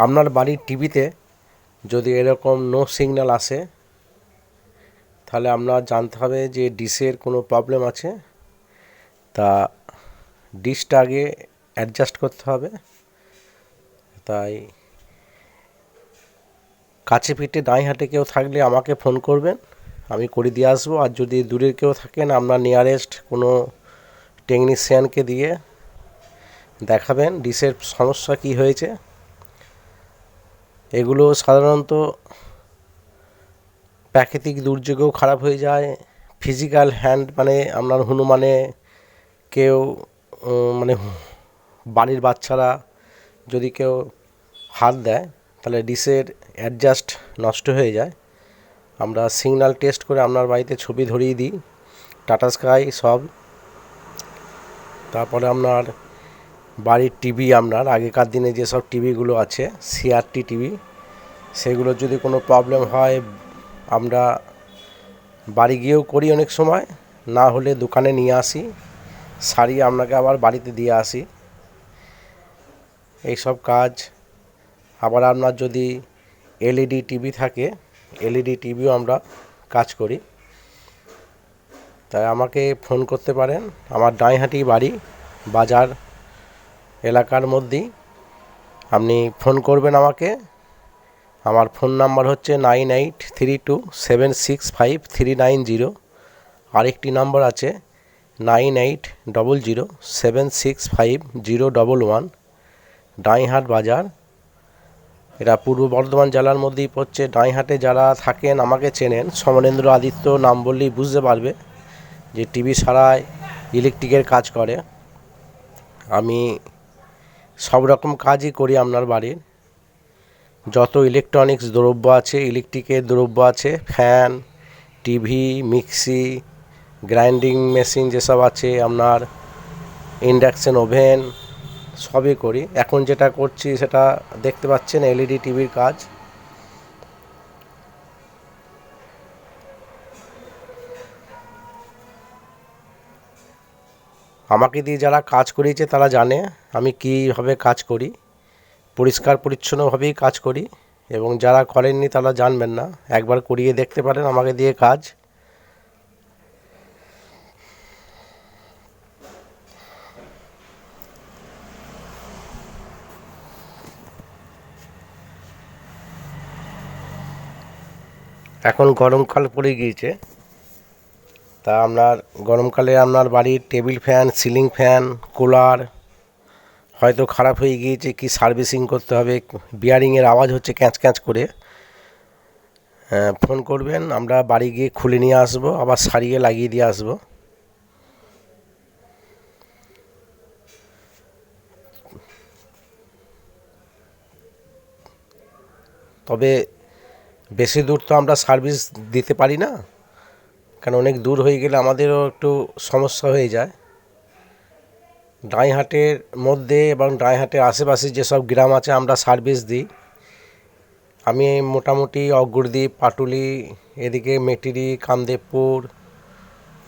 আপনার বাড়ির টিভিতে যদি এরকম নো সিগন্যাল আসে তাহলে আপনার জানতে হবে যে ডিশের কোনো প্রবলেম আছে। তা ডিশটা আগে অ্যাডজাস্ট করতে হবে। তাই কাছে পিঠে ডাঁই হাটে কেউ থাকলে আমাকে ফোন করবেন, আমি করে দিয়ে আসবো। আর যদি দূরের কেউ থাকেন আপনার নিয়ারেস্ট কোনো টেকনিশিয়ানকে দিয়ে দেখাবেন ডিশের সমস্যা কী হয়েছে। এগুলো সাধারণত প্রাকৃতিক দুর্যোগেও খারাপ হয়ে যায়, ফিজিক্যাল হ্যান্ড মানে আপনার হনুমানে কেউ মানে বাড়ির বাচ্চারা যদি কেউ হাত দেয় তাহলে ডিশের অ্যাডজাস্ট নষ্ট হয়ে যায়। আমরা সিগন্যাল টেস্ট করে আপনার বাড়িতে ছবি ধরিয়ে দিই, টাটা স্কাই সব। তারপরে আপনার বাড়ির টিভি, আপনার আগেকার দিনে যেসব টিভিগুলো আছে সিআরটি টিভি, সেগুলোর যদি কোনো প্রবলেম হয় আমরা বাড়ি গিয়েও করি অনেক সময়, না হলে দোকানে নিয়ে আসি, সারিয়ে আপনাকে আবার বাড়িতে দিয়ে আসি এইসব কাজ। আবার আপনার যদি এলইডি টিভি থাকে, এলইডি টিভিও আমরা কাজ করি। তাই আমাকে ফোন করতে পারেন। আমার ডাঁইহাটি বাড়ি, বাজার এলাকার মধ্যেই। আপনি ফোন করবেন আমাকে। আমার ফোন নাম্বার হচ্ছে 9832765390। আরেকটি নাম্বার আছে 9800765011। ডাঁইহাট বাজার, এটা পূর্ব বর্ধমান জেলার মধ্যেই পড়ছে। ডাঁইহাটে যারা থাকেন আমাকে চেনেন, সমরেন্দ্র আদিত্য নাম বললেই বুঝতে পারবে যে টিভি সারায় ইলেকট্রিকের কাজ করে। আমি সব রকম কাজই করি। আপনার বাড়ির যত ইলেকট্রনিক্স দ্রব্য আছে, ইলেকট্রিকের দ্রব্য আছে, fan, TV, mixie, grinding machine যেসব আছে, আপনার ইন্ডাকশন ওভেন, সবই করি। এখন যেটা করছি সেটা দেখতে পাচ্ছেন এলইডি টিভির কাজ। আমাকে দিয়ে যারা কাজ করিয়েছে তারা জানে আমি কীভাবে কাজ করি, পরিষ্কার পরিচ্ছন্নভাবেই কাজ করি। এবং যারা করেননি তারা জানবেন না, একবার করিয়ে দেখতে পারেন আমাকে দিয়ে কাজ। এখন গরমকাল পড়ে গিয়েছে, তা আপনার গরমকালে আপনার বাড়ির table fan, ceiling fan, cooler হয়তো খারাপ হয়ে গিয়েছে, কি সার্ভিসিং করতে হবে, বিয়ারিংয়ের আওয়াজ হচ্ছে ক্যাঁচ ক্যাঁচ করে, ফোন করবেন, আমরা বাড়ি গিয়ে খুলে নিয়ে আসবো, আবার সারিয়ে লাগিয়ে দিয়ে আসবো। তবে বেশি দূর তো আমরা সার্ভিস দিতে পারি না, কারণ অনেক দূর হয়ে গেলে আমাদেরও একটু সমস্যা হয়ে যায়। ডাঁইহাটের মধ্যে এবং ডাঁইহাটের আশেপাশে যেসব গ্রাম আছে আমরা সার্ভিস দিই। আমি মোটামুটি অগ্রদ্বীপ, পাটুলি, এদিকে মেটিরি, কামদেবপুর,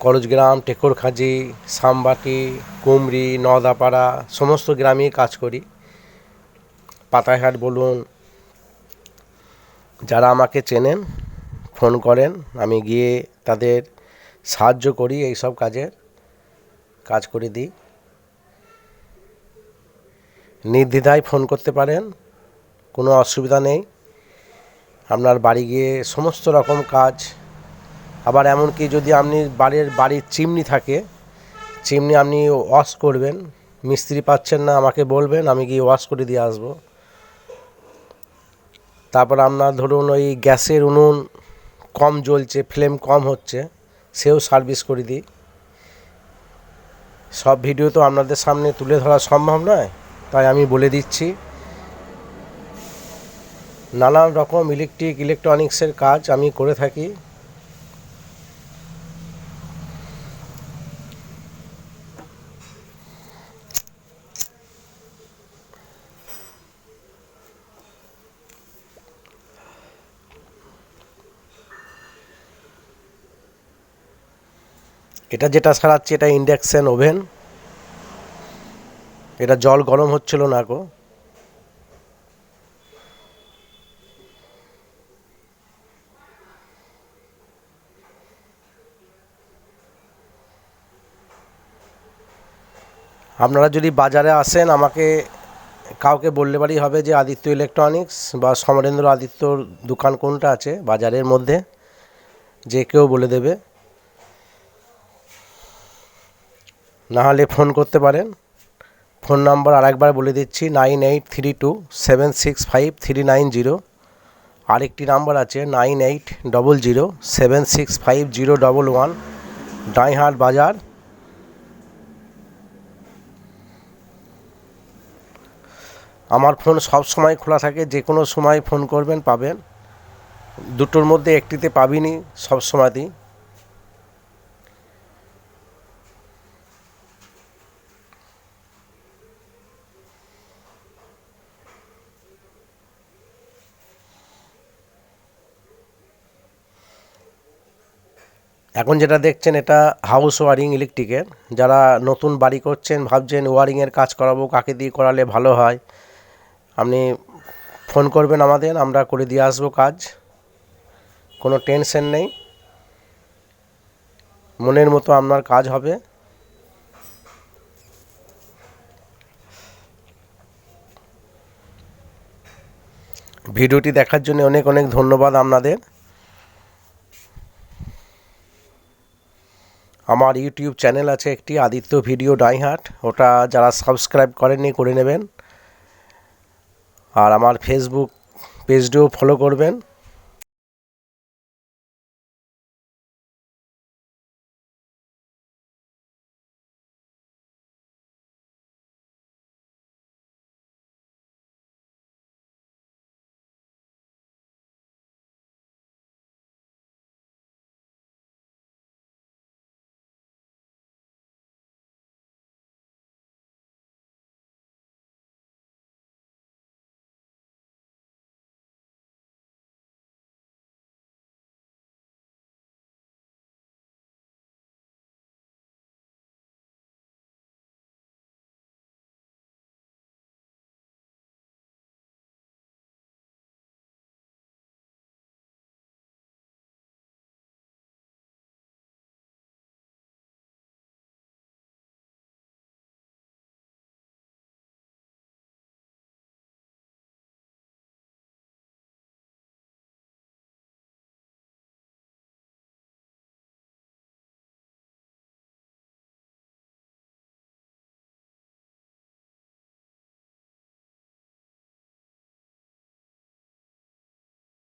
করজগ্রাম, টেকরখাজি, সামবাটি, কুমরি, নদাপাড়া সমস্ত গ্রামেই কাজ করি। পাতাইহাট বলুন, যারা আমাকে চেনেন ফোন করেন, আমি গিয়ে তাদের সাহায্য করি, এই সব কাজ করে দিই। নির্দ্বিধায় ফোন করতে পারেন, কোনো অসুবিধা নেই। আপনার বাড়ি গিয়ে সমস্ত রকম কাজ। আবার এমনকি যদি আপনি বাড়ির চিমনি থাকে, চিমনি আপনি ওয়াশ করবেন, মিস্ত্রি পাচ্ছেন না আমাকে বলবেন, আমি গিয়ে ওয়াশ করে দিয়ে আসবো। তারপর আপনার ধরুন ওই গ্যাসের উনুন কম জ্বলছে, ফ্লেম কম হচ্ছে, সেও সার্ভিস করে দিই। সব ভিডিও তো আপনাদের সামনে তুলে ধরা সম্ভব নয়, তাই আমি বলে দিচ্ছি। নানান রকম ইলেকট্রনিক্সের কাজ আমি করে থাকি। এটা যেটা সারাচ্ছি এটা ইন্ডাকশন ওভেন, এটা জল গরম হচ্ছিল না গো। আপনারা যদি বাজারে আসেন আমাকে কাউকে বললে পারি হবে যে আদিত্য ইলেকট্রনিক্স বা সমরেন্দ্র আদিত্যর দোকান কোনটা আছে বাজারের মধ্যে, যে কেউ বলে দেবে। নাহলে ফোন করতে পারেন। ফোন নাম্বার আরেকবার বলে দিচ্ছি 9832765390। আরেকটি নাম্বার আছে 9800765011, ডাইহাট বাজার। আমার ফোন সব সময় খোলা থাকে, যে কোনো সময় ফোন করবেন পাবেন। দুটোর মধ্যে একটিতে পাবিনি সব সময়তেই। এখন যেটা দেখছেন এটা হাউস ওয়ারিং ইলেকট্রিকের। যারা নতুন বাড়ি করছেন, ভাবছেন ওয়ারিংয়ের কাজ করাবো, কাকে দিয়ে করালে ভালো হয়, আপনি ফোন করবেন আমাদের, আমরা করে দিয়ে আসবো কাজ। কোনো টেনশন নেই, মনের মতো আপনার কাজ হবে। ভিডিওটি দেখার জন্য অনেক অনেক ধন্যবাদ আপনাদের। আমার ইউটিউব চ্যানেল আছে একটি, আদিত্য ভিডিও ডাইহাট, ওটা যারা সাবস্ক্রাইব করেননি করে নেবেন। আর আমার ফেসবুক পেজটিও ফলো করবেন।